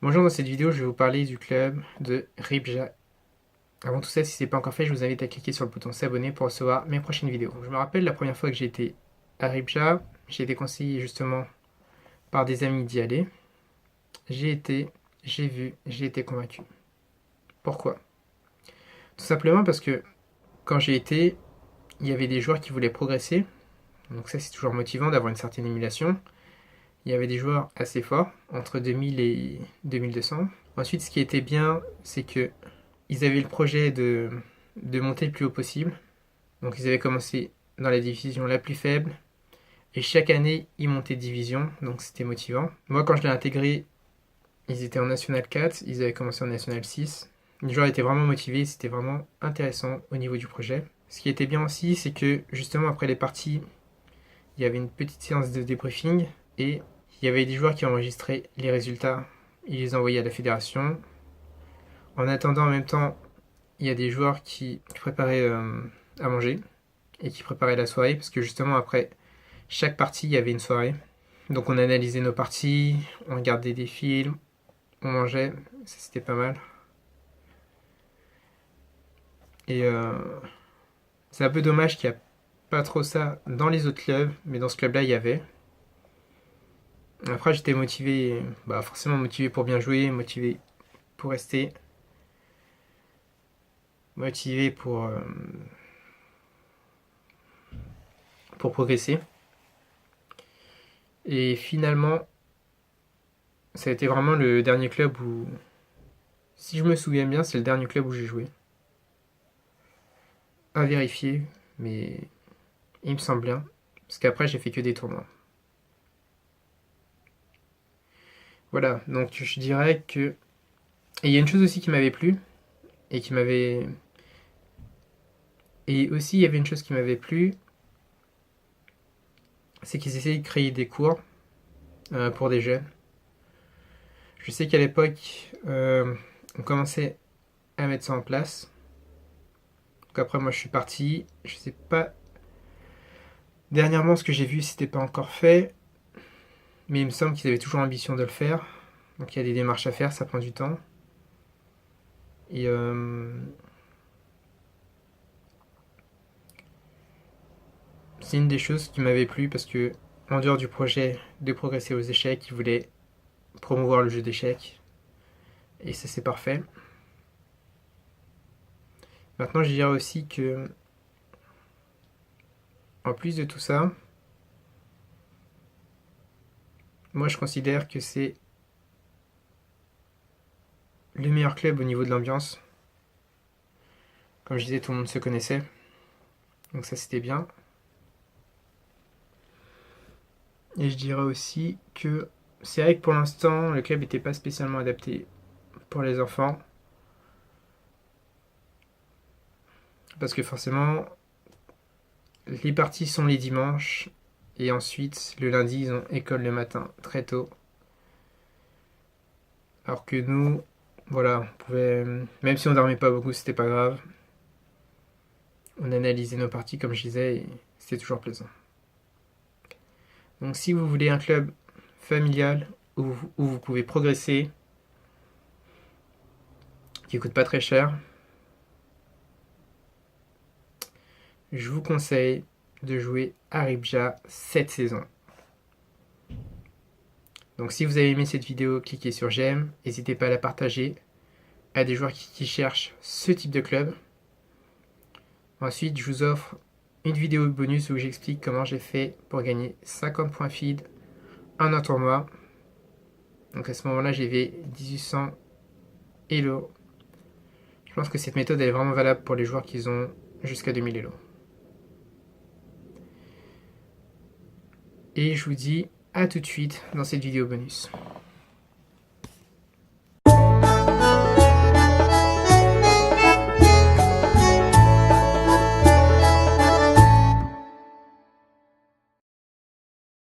Bonjour, dans cette vidéo, je vais vous parler du club de Ribja. Avant tout ça, si ce n'est pas encore fait, je vous invite à cliquer sur le bouton s'abonner pour recevoir mes prochaines vidéos. Je me rappelle la première fois que j'ai été à Ribja, j'ai été conseillé justement par des amis d'y aller. J'ai été, j'ai vu, j'ai été convaincu. Pourquoi? Tout simplement parce que quand j'ai été, il y avait des joueurs qui voulaient progresser. Donc ça, c'est toujours motivant d'avoir une certaine émulation. Il y avait des joueurs assez forts, entre 2000 et 2200. Ensuite, ce qui était bien, c'est que ils avaient le projet de monter le plus haut possible. Donc ils avaient commencé dans la division la plus faible. Et chaque année, ils montaient de division. Donc c'était motivant. Moi, quand je l'ai intégré, ils étaient en National 4. Ils avaient commencé en National 6. Les joueurs étaient vraiment motivés. C'était vraiment intéressant au niveau du projet. Ce qui était bien aussi, c'est que justement après les parties, il y avait une petite séance de débriefing. Et il y avait des joueurs qui enregistraient les résultats. Ils les envoyaient à la fédération. En attendant, en même temps, il y a des joueurs qui préparaient à manger et qui préparaient la soirée parce que justement après chaque partie il y avait une soirée. Donc on analysait nos parties, on regardait des films, on mangeait, ça c'était pas mal. Et c'est un peu dommage qu'il n'y a pas trop ça dans les autres clubs, mais dans ce club-là il y avait. Après j'étais motivé, forcément motivé pour bien jouer, motivé pour rester, motivé pour progresser. Et finalement, ça a été vraiment le dernier club où, si je me souviens bien, c'est le dernier club où j'ai joué. À vérifier, mais il me semble bien. Parce qu'après, j'ai fait que des tournois. Voilà, donc je dirais que. Et il y a une chose aussi qui m'avait plu, et qui m'avait. Et aussi, il y avait une chose qui m'avait plu, c'est qu'ils essayaient de créer des cours pour des jeunes. Je sais qu'à l'époque, on commençait à mettre ça en place. Donc après, moi, je suis parti. Je sais pas. Dernièrement, ce que j'ai vu, c'était pas encore fait. Mais il me semble qu'ils avaient toujours l'ambition de le faire. Donc il y a des démarches à faire, ça prend du temps. Et c'est une des choses qui m'avait plu parce que, en dehors du projet de progresser aux échecs, ils voulaient promouvoir le jeu d'échecs. Et ça, c'est parfait. Maintenant, je dirais aussi que, en plus de tout ça, moi je considère que c'est le meilleur club au niveau de l'ambiance. Comme je disais, tout le monde se connaissait. Donc ça, c'était bien. Et je dirais aussi que c'est vrai que pour l'instant, le club n'était pas spécialement adapté pour les enfants. Parce que forcément, les parties sont les dimanches. Et ensuite, le lundi, ils ont école le matin, très tôt. Alors que nous, voilà, on pouvait, même si on dormait pas beaucoup, c'était pas grave. On analysait nos parties, comme je disais, et c'était toujours plaisant. Donc si vous voulez un club familial où vous pouvez progresser, qui coûte pas très cher, je vous conseille de jouer à Ribja cette saison. Donc si vous avez aimé cette vidéo, cliquez sur j'aime, n'hésitez pas à la partager à des joueurs qui cherchent ce type de club. Ensuite, je vous offre une vidéo bonus où j'explique comment j'ai fait pour gagner 50 points feed en un tournoi. Donc à ce moment-là, j'avais 1800 Elo. Je pense que cette méthode elle est vraiment valable pour les joueurs qui ont jusqu'à 2000 Elo. Et je vous dis à tout de suite dans cette vidéo bonus.